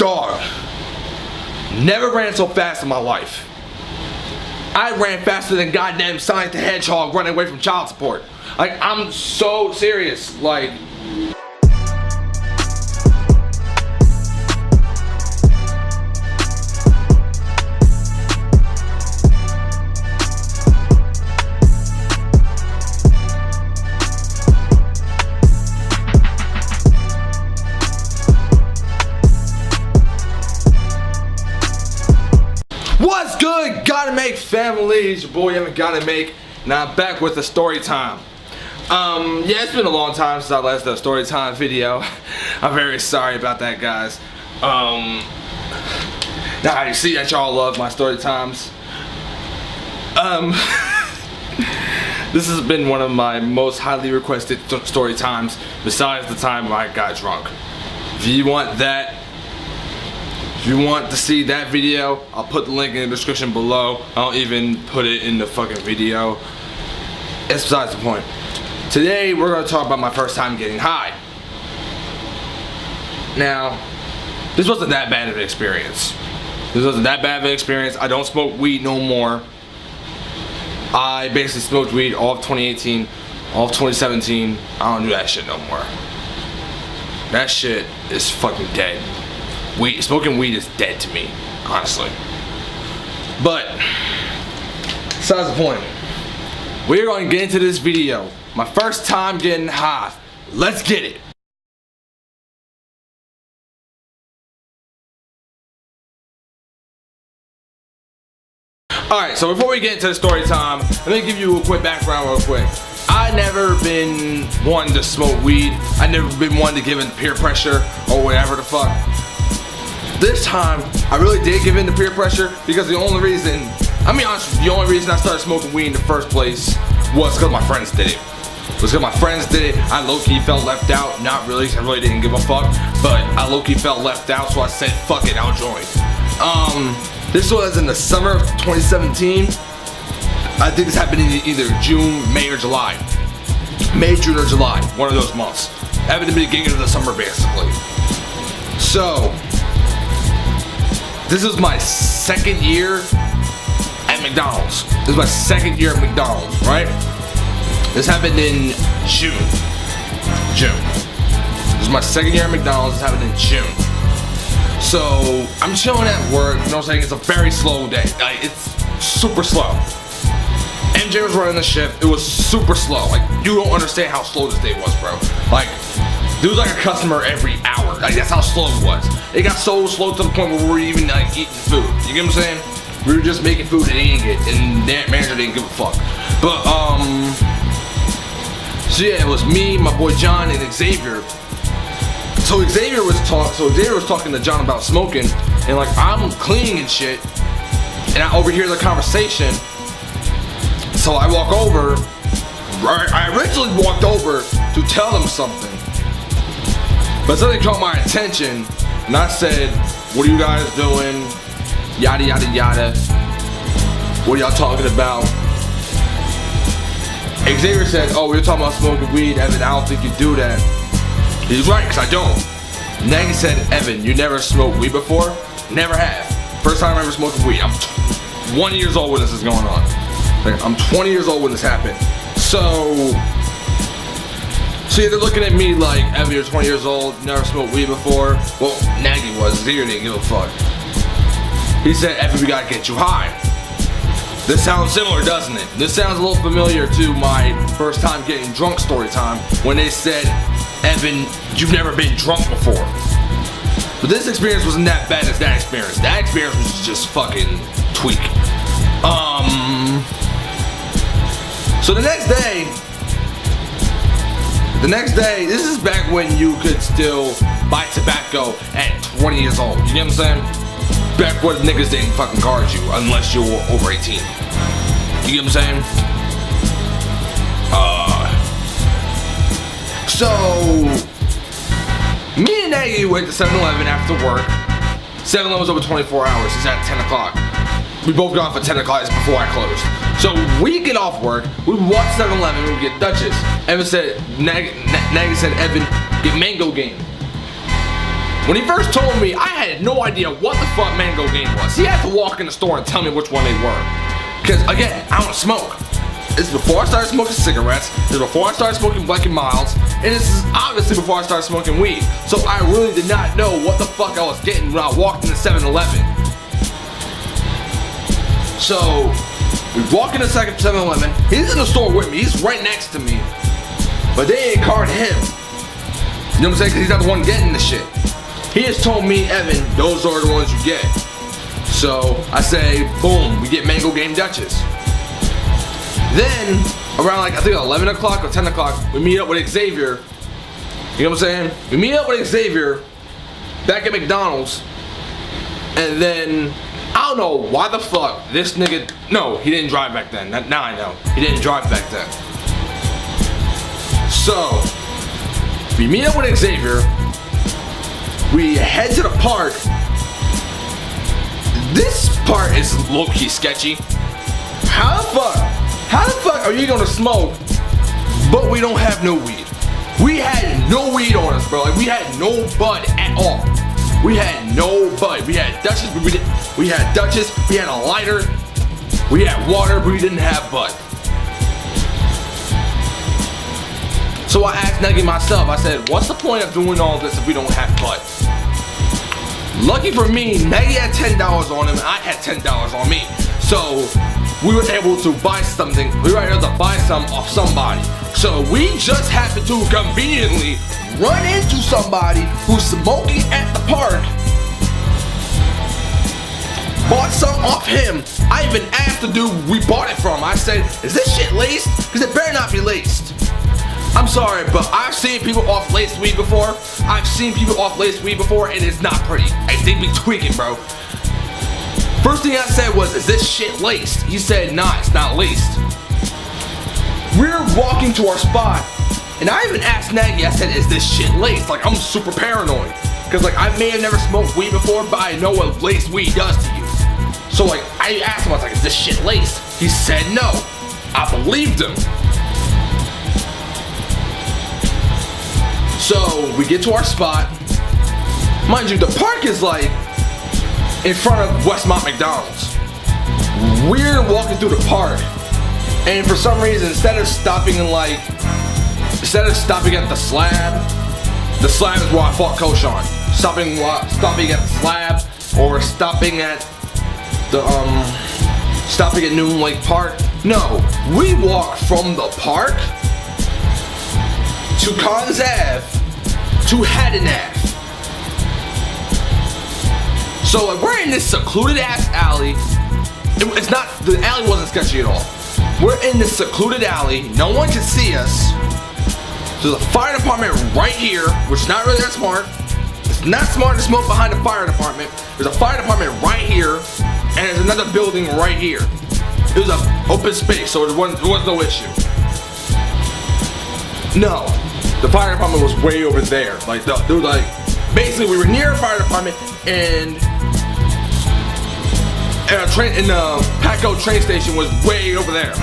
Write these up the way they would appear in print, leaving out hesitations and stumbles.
Dog. Never ran so fast in my life. I ran faster than goddamn Sonic the Hedgehog running away from child support. Like, I'm so serious. Like, what's good, Godamake family? It's your boy Godamake, and I'm back with a story time. Yeah, it's been a long time since I last did a story time video. I'm very sorry about that, guys. Now you see that y'all love my story times. This has been one of my most highly requested story times, besides the time I got drunk. If you want that, if you want to see that video, I'll put the link in the description below. I'll even put it in the fucking video. It's besides the point. Today we're going to talk about my first time getting high. Now, this wasn't that bad of an experience. I don't smoke weed no more. I basically smoked weed all of 2018, all of 2017. I don't do that shit no more. That shit is fucking dead. Smoking weed is dead to me, honestly. But besides the point, we're going to get into this video. My first time getting high. Let's get it. Alright, so before we get into the story time, let me give you a quick background real quick. I never been one to smoke weed. I never been one to give in peer pressure or whatever the fuck. This time, I really did give in to peer pressure because the only reason I started smoking weed in the first place was because my friends did it. I low-key felt left out. Not really, I really didn't give a fuck, but I low-key felt left out, so I said, fuck it, I'll join. This was in the summer of 2017. I think this happened in either June, May, or July. May, June, or July, one of those months. At the beginning of the summer, basically. So, this is my second year at McDonald's. Right? This happened in June. This is my second year at McDonald's. This happened in June. So, I'm chilling at work, you know what I'm saying? It's a very slow day. Like, it's super slow. MJ was running the shift. It was super slow. Like, you don't understand how slow this day was, bro. Like, there was like a customer every hour. Like, that's how slow it was. It got so slow to the point where we were even like eating food. You get what I'm saying? We were just making food and eating it, and that manager didn't give a fuck. But so yeah, it was me, my boy John, and Xavier. So Xavier was talking to John about smoking, and like I'm cleaning and shit, and I overhear the conversation. So I walk over. I originally walked over to tell them something, but something caught my attention, and I said, "What are you guys doing? Yada yada yada. What are y'all talking about?" Xavier said, "Oh, we were talking about smoking weed, Evan. I don't think you do that." He's right, because I don't. And then he said, "Evan, you never smoked weed before?" Never have. First time I ever smoked weed. I'm 20 years old when this is going on. Like, I'm 20 years old when this happened. So yeah, they're looking at me like, "Evan, you're 20 years old, never smoked weed before." Well, Nagy was. Xavier didn't give a fuck. He said, "Evan, we gotta get you high." This sounds similar, doesn't it? This sounds a little familiar to my first time getting drunk story time when they said, "Evan, you've never been drunk before." But this experience wasn't that bad as that experience. That experience was just fucking tweak. So the next day, this is back when you could still buy tobacco at 20 years old. You know what I'm saying? Back when niggas didn't fucking card you unless you were over 18. You get what I'm saying? So me and Nagy went to 7-Eleven after work. 7-Eleven was open 24 hours. It's at 10 o'clock. We both got off at 10 o'clock before I closed. So we get off work, we walk to 7-Eleven, we get Dutchess. Evan said, Nagy said, "Evan, get Mango Game." When he first told me, I had no idea what the fuck Mango Game was. He had to walk in the store and tell me which one they were. Because again, I don't smoke. This is before I started smoking cigarettes. This is before I started smoking Black and Milds. And this is obviously before I started smoking weed. So I really did not know what the fuck I was getting when I walked into 7-Eleven. So we walk into 7-Eleven. He's in the store with me. He's right next to me. But they ain't card him. You know what I'm saying? Because he's not the one getting the shit. He has told me, Evan, those are the ones you get. So I say, boom, we get Mango Game Dutchess. Then, around like, I think 11 o'clock or 10 o'clock, we meet up with Xavier. You know what I'm saying? We meet up with Xavier back at McDonald's. And then, I don't know why the fuck this nigga, no, he didn't drive back then. Now I know. He didn't drive back then. So, we meet up with Xavier. We head to the park. This part is low-key sketchy. How the fuck are you gonna smoke, but we don't have no weed? We had no weed on us, bro. Like, we had no bud at all. We had no bud. We had Dutchess, we had Dutchess, we had a lighter, we had water, but we didn't have bud. So I asked Nagy myself, I said, what's the point of doing all this if we don't have bud? Lucky for me, Nagy had $10 on him and I had $10 on me. So we were able to buy something, we were able to buy some off somebody. So we just happened to conveniently run into somebody who's smoking at the park. Bought some off him. I even asked the dude we bought it from. I said, is this shit laced? Because it better not be laced. I'm sorry, but I've seen people off laced weed before. I've seen people off laced weed before, and it's not pretty. They be tweaking, bro. First thing I said was, is this shit laced? He said, nah, it's not laced. We're walking to our spot, and I even asked Nagy, I said, is this shit laced? Like, I'm super paranoid. Because, like, I may have never smoked weed before, but I know what laced weed does to you. So, like, I asked him, I was like, is this shit laced? He said no. I believed him. So we get to our spot. Mind you, the park is like in front of Westmont McDonald's. We're walking through the park, and for some reason, instead of stopping at the slab is where I fought Koshan. Stopping at the slab or stopping at Noon Lake Park. No, we walk from the park to Cons Ave to Haddon Ave. So like, we're in this secluded ass alley. The alley wasn't sketchy at all. We're in this secluded alley. No one can see us. There's a fire department right here, which is not really that smart. It's not smart to smoke behind the fire department. There's a fire department right here, and there's another building right here. It was an open space, so there was no issue. No, the fire department was way over there. Like, basically we were near a fire department, and the Patco train station was way over there.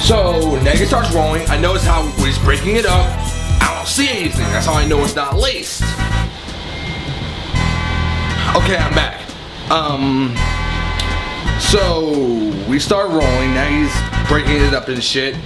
So Nagy starts rolling. I notice how he's breaking it up. I don't see anything. That's how I know it's not laced. Okay, I'm back. So we start rolling. Nagy's breaking it up and shit.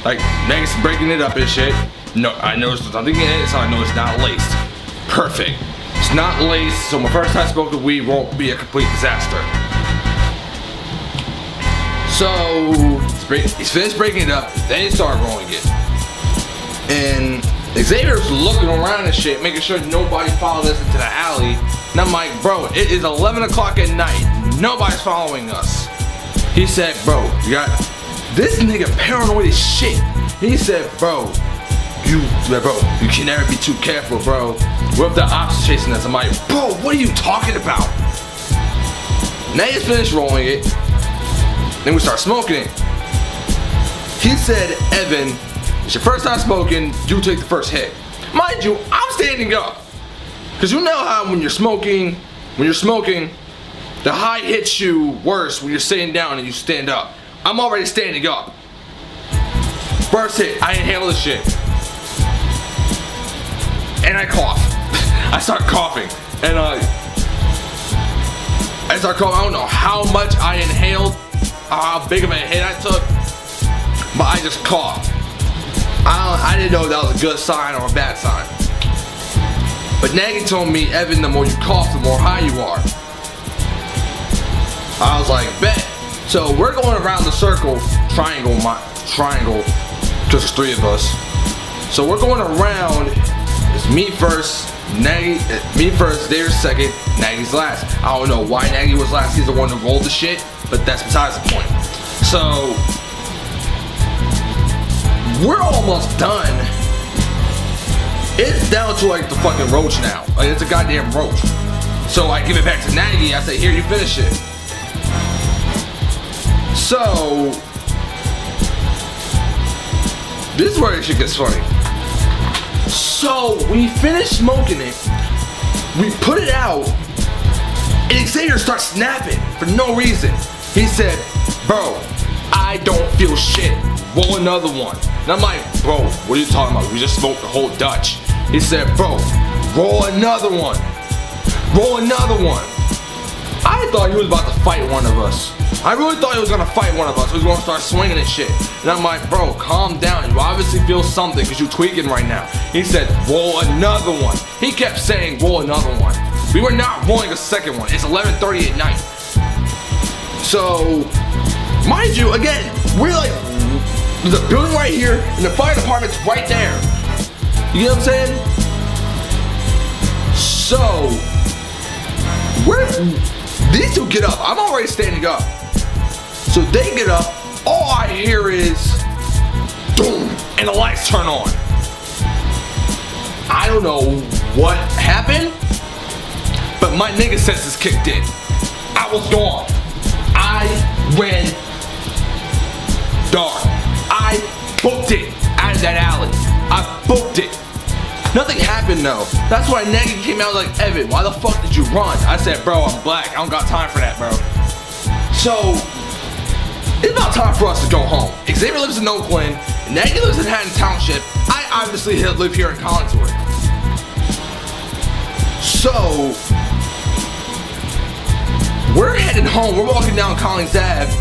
Like, Nagy's breaking it up and shit. No, I noticed there's nothing in it, so I know it's not laced. Perfect. It's not laced, so my first time smoking weed won't be a complete disaster. So he's finished breaking it up, then he started rolling it. And Xavier's looking around and shit, making sure nobody followed us into the alley. And I'm like, bro, it is 11 o'clock at night. Nobody's following us. He said, bro, this nigga paranoid as shit. He said, bro, you can never be too careful, bro. What if the ops are chasing us? I'm like, bro, what are you talking about? Now he's finished rolling it. Then we start smoking it. He said, Evan, it's your first time smoking, you take the first hit. Mind you, I'm standing up. Cause you know how when you're smoking, the high hits you worse when you're sitting down and you stand up. I'm already standing up. First hit, I inhale this shit. And I cough. I start coughing, and I don't know how much I inhaled, how big of a hit I took, but I just coughed. I didn't know if that was a good sign or a bad sign. But Nagy told me, Evan, the more you cough, the more high you are. I was like, bet. So we're going around the circle, triangle, just 3 of us. So we're going around, it's me first, Dave's second, Nagy's last. I don't know why Nagy was last, he's the one who rolled the shit, but that's besides the point. So, we're almost done. It's down to like the fucking roach now. Like it's a goddamn roach. So I give it back to Nagy, I say, here, you finish it. So, this is where this shit gets funny. So, we finish smoking it, we put it out, and Xavier starts snapping for no reason. He said, bro, I don't feel shit, roll another one. And I'm like, bro, what are you talking about? We just smoked the whole Dutch. He said, bro, roll another one. Roll another one. I thought he was about to fight one of us. I really thought he was gonna fight one of us. He was gonna start swinging and shit. And I'm like, bro, calm down. You obviously feel something because you're tweaking right now. He said, roll another one. He kept saying, roll another one. We were not rolling a second one. It's 11:30 at night. So, mind you, again, we're like, there's a building right here and the fire department's right there. You know what I'm saying? So, these two get up. I'm already standing up. So they get up. All I hear is boom, and the lights turn on. I don't know what happened, but my nigga senses kicked in. I was gone. I went dark. I booked it out of that alley. I booked it. Nothing happened though. That's why Nagy came out like, Evan, why the fuck did you run? I said, bro, I'm black. I don't got time for that, bro. So, it's about time for us to go home. Xavier lives in Oakland, and Nagy lives in Hatton Township. I obviously live here in Collinswood. So, we're heading home. We're walking down Collins Ave.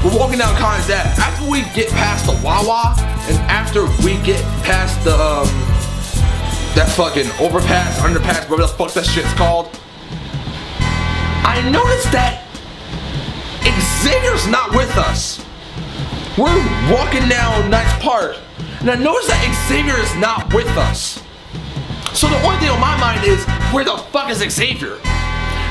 After we get past the Wawa, and after we get past the, that fucking overpass, underpass, whatever the fuck that shit's called, I noticed that Xavier's not with us. We're walking down Nice Park, and I noticed that Xavier is not with us. So the only thing on my mind is, where the fuck is Xavier?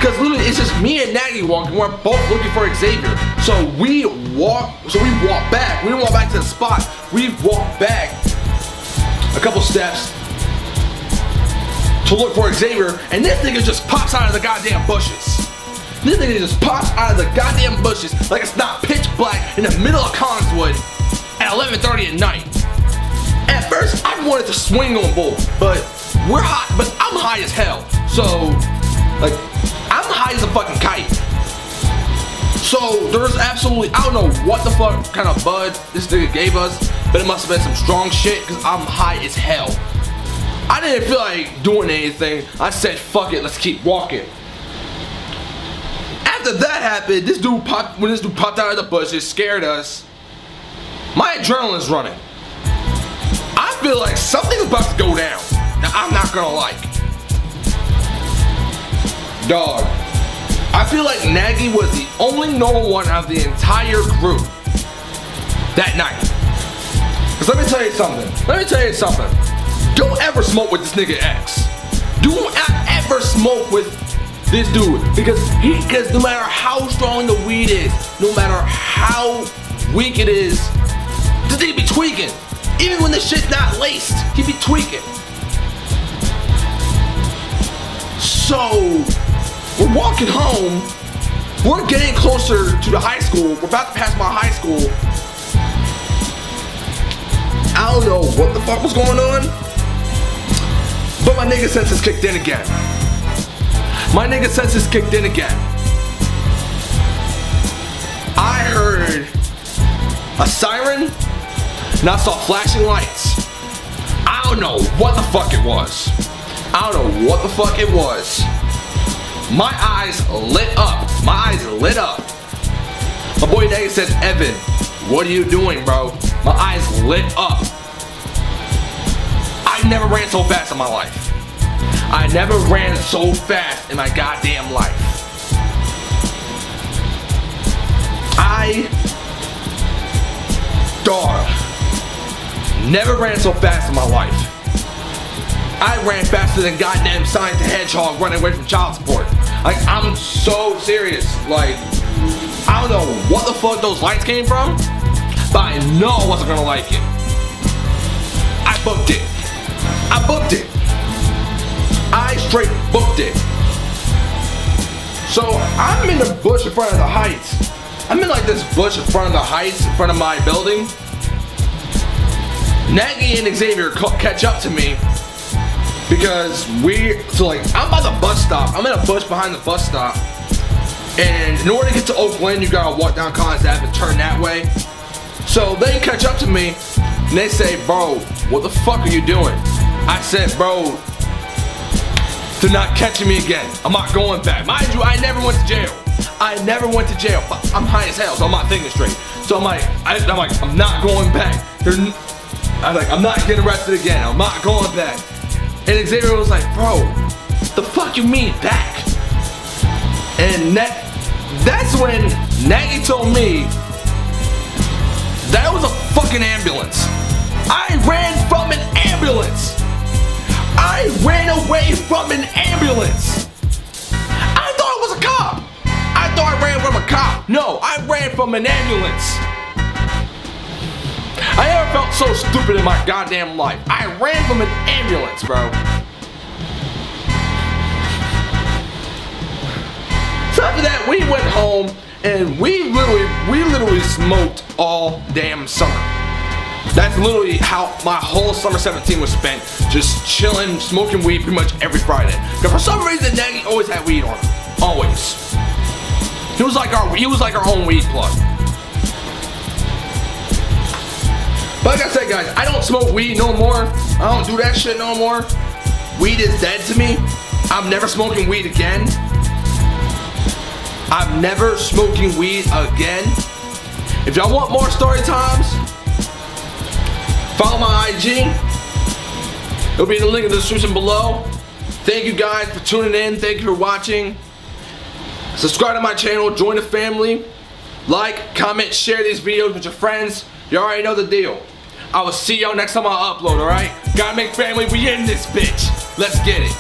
Because literally, it's just me and Nagy walking. We're both looking for Xavier. So we walk back. We didn't walk back to the spot. We walked back a couple steps to look for Xavier, and this nigga just pops out of the goddamn bushes. This nigga just pops out of the goddamn bushes like it's not pitch black in the middle of Collinswood at 11:30 at night. At first, I wanted to swing on Bull, but we're hot, but I'm high as hell. So, like, I'm high as a fucking kite. So, there's absolutely, I don't know what the fuck kind of bud this nigga gave us, but it must have been some strong shit, because I'm high as hell. I didn't feel like doing anything. I said, fuck it, let's keep walking. After that happened, when this dude popped out of the bushes, scared us, my adrenaline's running. I feel like something's about to go down. Now, I'm not gonna like. Dog, I feel like Nagy was the only normal one out of the entire group that night. Because let me tell you something. Don't ever smoke with this nigga X. Do not ever smoke with this dude. Because no matter how strong the weed is, no matter how weak it is, this nigga be tweaking. Even when the shit's not laced, he be tweaking. So, we're walking home. We're getting closer to the high school. We're about to pass my high school. I don't know what the fuck was going on, but my nigga senses kicked in again. I heard a siren, and I saw flashing lights. I don't know what the fuck it was. I don't know what the fuck it was. My eyes lit up. My eyes lit up. My boy Nate says, Evan, what are you doing, bro? My eyes lit up. I never ran so fast in my life. I never ran so fast in my goddamn life. Never ran so fast in my life. I ran faster than goddamn Sonic the Hedgehog running away from child support. Like, I'm so serious. Like, I don't know what the fuck those lights came from, but I know I wasn't gonna like it. I booked it. I booked it. I straight booked it. So I'm in the bush in front of the heights. I'm in like this bush in front of the heights, in front of my building. Nagy and Xavier catch up to me because I'm by the bus stop. I'm in a bush behind the bus stop. And in order to get to Oakland, you gotta walk down Collins Ave and turn that way. So they catch up to me and they say, bro, what the fuck are you doing? I said, bro, they're not catching me again. I'm not going back. Mind you, I never went to jail. I never went to jail. I'm high as hell, so I'm not thinking straight. So I'm like, I'm not going back. I'm not getting arrested again. I'm not going back. And Xavier was like, bro, the fuck you mean back? And that's when Nagy told me that was a fucking ambulance. I ran from an ambulance. I ran away from an ambulance. I thought it was a cop. I thought I ran from a cop. No, I ran from an ambulance. I never felt so stupid in my goddamn life. I ran from an ambulance, bro. So after that, we went home and we literally smoked all damn summer. That's literally how my whole summer 17 was spent. Just chilling, smoking weed pretty much every Friday. Because for some reason, Nagy always had weed on him. Always. He was like our own weed plug. But like I said, guys, I don't smoke weed no more. I don't do that shit no more. Weed is dead to me. I'm never smoking weed again. I'm never smoking weed again. If y'all want more story times, follow my IG. It'll be in the link in the description below. Thank you guys for tuning in. Thank you for watching. Subscribe to my channel. Join the family. Like, comment, share these videos with your friends. You already know the deal. I will see y'all next time I upload, alright? Godamake family, we in this bitch. Let's get it.